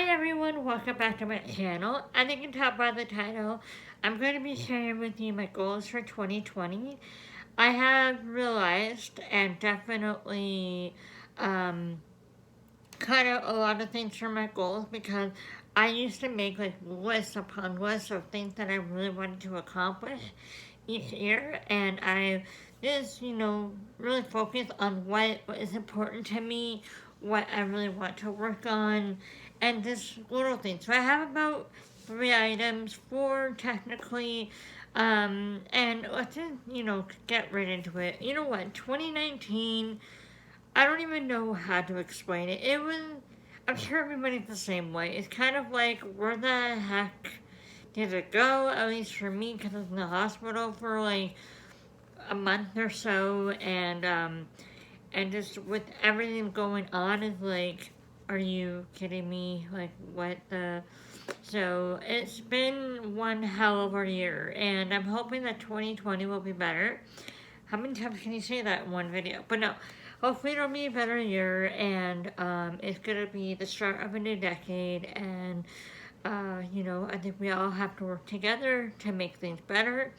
everyone, welcome back to my channel. As you can tell by the title, I'm going to be sharing with you my goals for 2020. I have realized and definitely cut out a lot of things from my goals because I used to make like lists upon lists of things that I really wanted to accomplish each year, and I just, really focus on what is important to me, what I really want to work on, and just little things. So I have about 3 items, four technically, and let's just, get right into it. You know what? 2019, I don't even know how to explain it. I'm sure everybody's the same way. It's kind of like, where the heck did it go? At least for me, because I was in the hospital for like a month or so, and just with everything going on, is like, are you kidding me? Like, what the? So it's been one hell of a year, and I'm hoping that 2020 will be better. How many times can you say that in one video? But no, hopefully it'll be a better year, and it's gonna be the start of a new decade, and I think we all have to work together to make things better.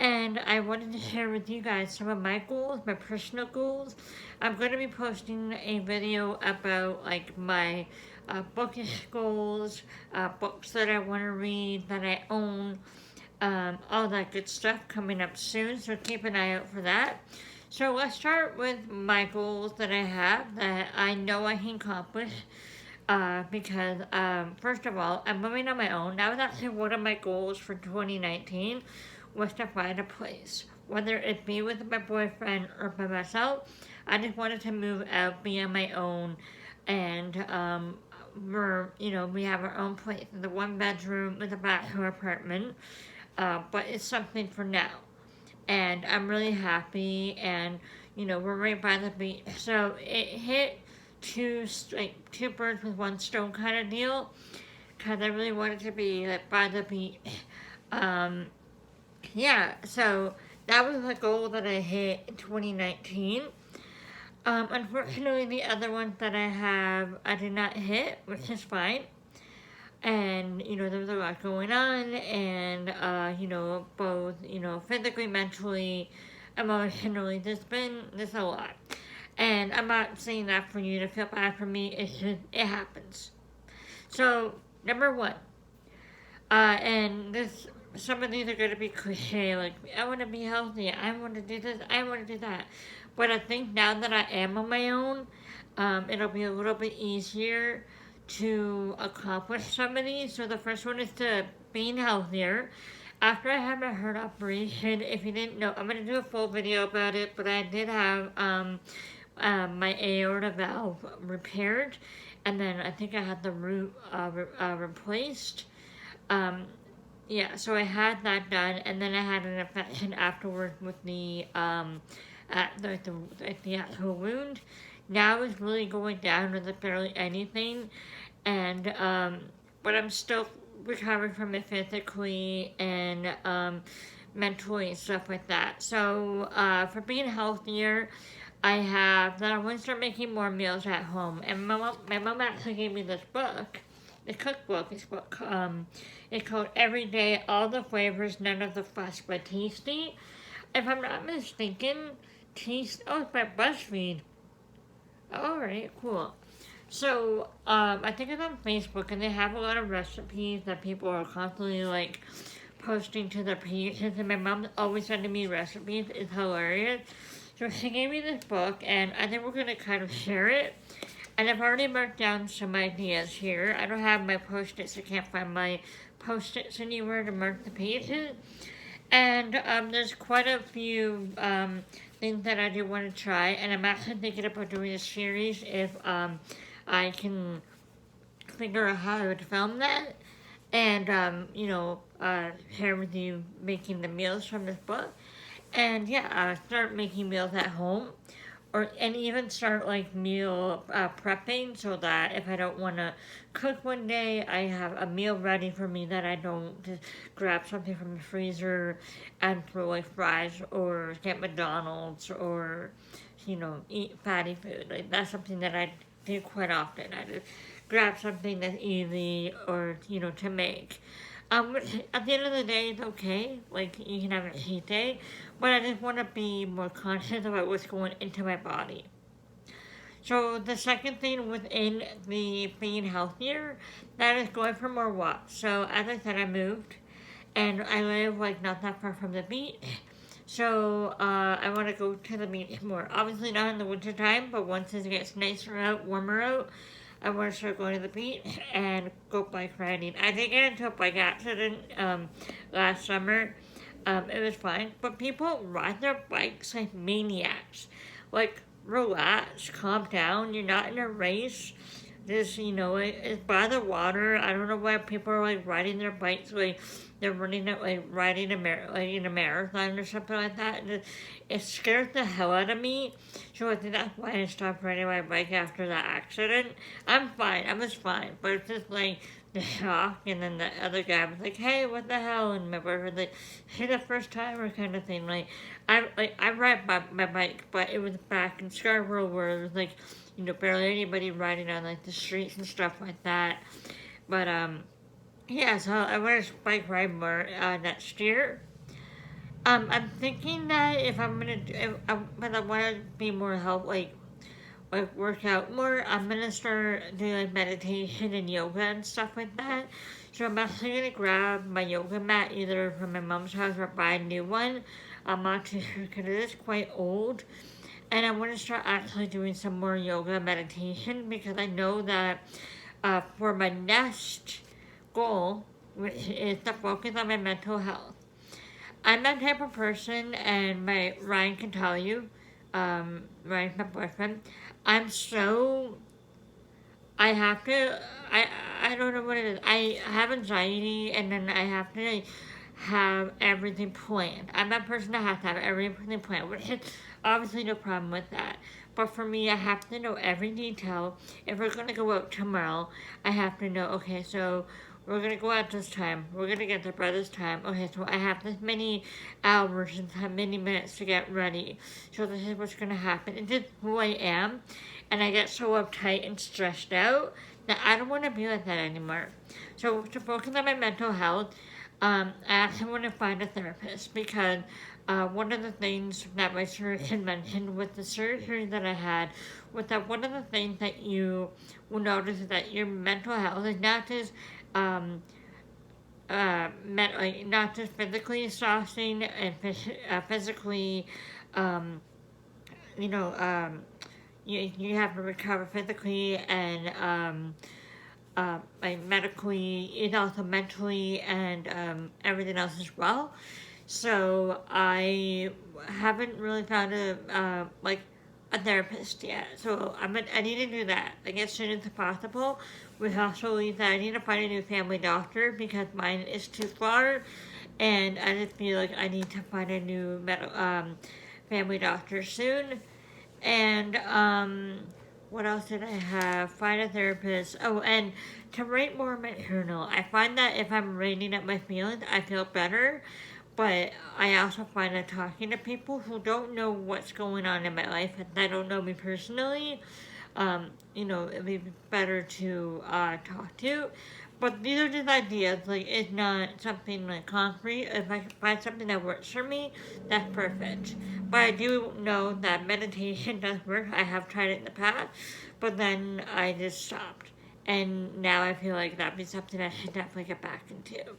And I wanted to share with you guys some of my goals, my personal goals. I'm going to be posting a video about like my bookish goals, books that I want to read, that I own, all that good stuff coming up soon. So keep an eye out for that. So let's start with my goals that I have that I know I can accomplish. Because first of all, I'm living on my own. That was actually one of my goals for 2019, was to find a place, whether it be with my boyfriend or by myself. I just wanted to move out, be on my own, and we have our own place, the one bedroom with a bachelor apartment. But it's something for now, and I'm really happy. And we're right by the beach, so it hit two birds with one stone kind of deal. Cause I really wanted to be like by the beach. Um, yeah, so that was a goal that I hit in 2019. Unfortunately, the other ones that I have, I did not hit, which is fine. And there was a lot going on, and both physically, mentally, emotionally, there's a lot. And I'm not saying that for you to feel bad for me. It happens. So number one, and this some of these are going to be cliche, like I want to be healthy, I want to do this, I want to do that. But I think now that I am on my own, it'll be a little bit easier to accomplish some of these. So the first one is to being healthier. After I had my heart operation, if you didn't know, I'm gonna do a full video about it. But I did have my aorta valve repaired, and then I think I had the root replaced. Um, yeah, so I had that done, and then I had an infection afterwards with the actual wound. Now it's really going down to barely anything, and but I'm still recovering from it physically and mentally and stuff like that. So for being healthier, I have that I want to start making more meals at home, and my mom actually gave me this book. The cookbook is book. It's called Every Day, All the Flavors, None of the Fuss by Tasty. If I'm not mistaken, Taste. Oh, it's by BuzzFeed. Alright, cool. So, I think it's on Facebook, and they have a lot of recipes that people are constantly, like, posting to their pages, and my mom's always sending me recipes. It's hilarious. So she gave me this book, and I think we're going to kind of share it. And I've already marked down some ideas here. I don't have my post-its. I can't find my post-its anywhere to mark the pages. And there's quite a few things that I do want to try. And I'm actually thinking about doing a series if I can figure out how I would film that. And, share with you making the meals from this book. And yeah, start making meals at home, and even start like meal prepping, so that if I don't want to cook one day, I have a meal ready for me, that I don't just grab something from the freezer and throw like fries or get McDonald's or eat fatty food. Like that's something that I do quite often. I just grab something that's easy or, to make. Which at the end of the day, it's okay. Like, you can have a cheat day, but I just want to be more conscious about what's going into my body. So the second thing within the being healthier, that is going for more walks. So as I said, I moved, and I live like not that far from the beach. So I want to go to the beach more. Obviously not in the winter time, but once it gets nicer out, warmer out, I want to start going to the beach and go bike riding. I did get into a bike accident last summer. It was fine, but people ride their bikes like maniacs. Like, relax, calm down. You're not in a race. Just, it's by the water. I don't know why people are like riding their bikes like they're running it like riding like in a marathon or something like that. And it scared the hell out of me. So I think that's why I stopped riding my bike after that accident. I'm fine. I was fine, but it's just like the shock. And then the other guy was like, "Hey, what the hell?" And my boyfriend like, "Hey, the first timer kind of thing." I ride my bike, but it was back in Scarborough where it was like, barely anybody riding on like the streets and stuff like that. But yeah, so I want to bike ride more next year. I'm thinking that if I'm gonna, but I want to be more help, like work out more. I'm gonna start doing like meditation and yoga and stuff like that. So I'm actually gonna grab my yoga mat either from my mom's house or buy a new one. I'm not too sure because it is quite old. And I want to start actually doing some more yoga meditation because I know that for my next goal, which is to focus on my mental health. I'm that type of person, and my Ryan can tell you, Ryan's my boyfriend. I'm so I have to. I don't know what it is. I have anxiety, and then I have to like, have everything planned. I'm that person that has to have everything planned, which is obviously no problem with that. But for me, I have to know every detail. If we're gonna go out tomorrow, I have to know. Okay, so we're gonna go out this time. We're gonna get there by this time. Okay, so I have this many hours and how many minutes to get ready. So this is what's gonna happen. It's just who I am, and I get so uptight and stressed out that I don't want to be like that anymore. So to focus on my mental health, I actually want to find a therapist because one of the things that my surgeon mentioned with the surgery that I had was that one of the things that you will notice is that your mental health is not just not just physically exhausting and physically um, you know you have to recover physically and like medically, and also mentally and everything else as well. So I haven't really found a therapist yet. So I need to do that like as soon as possible. Which also means that I need to find a new family doctor because mine is too far, and I just feel like I need to find a new family doctor soon. And what else did I have? Find a therapist. Oh, and to write more in my journal. I find that if I'm writing up my feelings, I feel better. But I also find that talking to people who don't know what's going on in my life and that don't know me personally, it'd be better to talk to. But these are just ideas. Like, it's not something like concrete. If I can find something that works for me, that's perfect. But I do know that meditation does work. I have tried it in the past, but then I just stopped. And now I feel like that'd be something I should definitely get back into.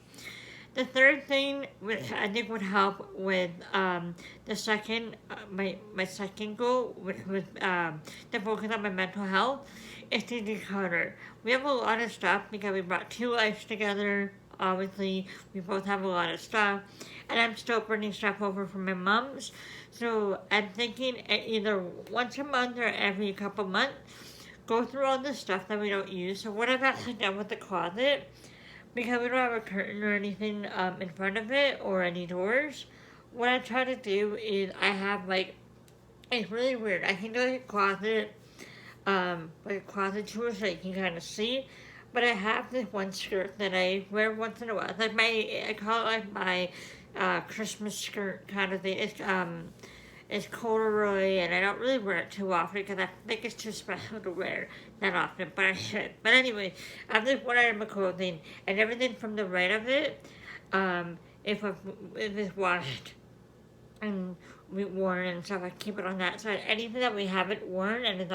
The third thing, which I think would help with the second, my second goal, which was to focus on my mental health, is to declutter. We have a lot of stuff because we brought two lives together. Obviously, we both have a lot of stuff, and I'm still bringing stuff over from my mom's. So I'm thinking either once a month or every couple months, go through all the stuff that we don't use. So what I've actually done with the closet, because we don't have a curtain or anything in front of it or any doors, what I try to do is I have like, it's really weird. I can do like a closet tour so you can kind of see. But I have this one skirt that I wear once in a while. It's like I call it like my Christmas skirt kind of thing. it's corduroy, and I don't really wear it too often because I think it's too special to wear that often, but I should. But anyway, I have this one item of clothing, and everything from the right of it, if, if it's washed and we worn and stuff, I keep it on that side. Anything that we haven't worn and is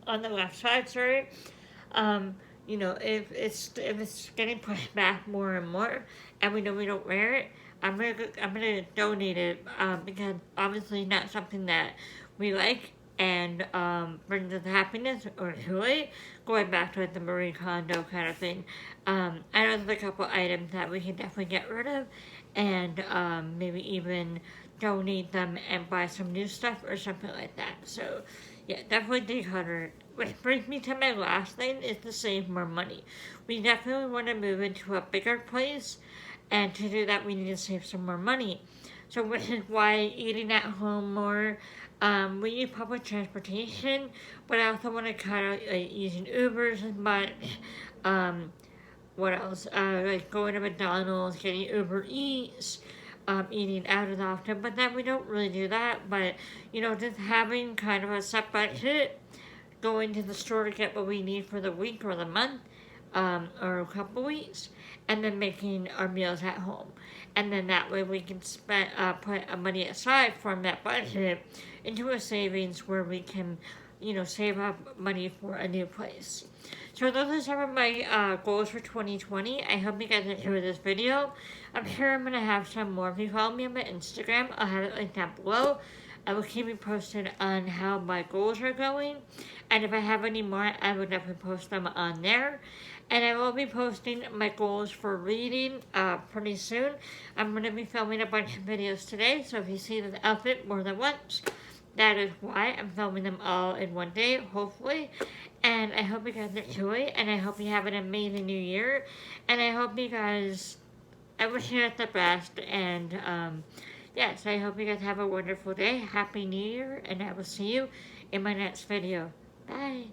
on the left side, sorry, you know, if it's getting pushed back more and more, and we know we don't wear it, I'm gonna donate it because obviously not something that we like and brings us happiness or joy. Going back to like, the Marie Kondo kind of thing, I know there's a couple items that we can definitely get rid of, and maybe even donate them and buy some new stuff or something like that. So yeah, definitely declutter. Which brings me to my last thing is to save more money. We definitely want to move into a bigger place, and to do that we need to save some more money. So which is why eating at home more. We use public transportation, but I also want to cut out using Ubers as much. Um, what else? Like going to McDonald's, getting Uber Eats, eating out as often. But then we don't really do that. But you know, just having kind of a set budget, going to the store to get what we need for the week or the month, or a couple weeks, and then making our meals at home. And then that way we can spend put money aside from that budget into a savings where we can, you know, save up money for a new place. So those are some of my goals for 2020. I hope you guys enjoyed this video. I'm sure I'm going to have some more. If you follow me on my Instagram, I'll have it linked down below. I will keep you posted on how my goals are going. And if I have any more, I will definitely post them on there. And I will be posting my goals for reading pretty soon. I'm going to be filming a bunch of videos today. So if you see the outfit more than once, that is why I'm filming them all in one day, hopefully. And I hope you guys enjoy, and I hope you have an amazing new year. And I hope you guys, I wish you guys the best. And yes, I hope you guys have a wonderful day. Happy New Year, and I will see you in my next video. Bye.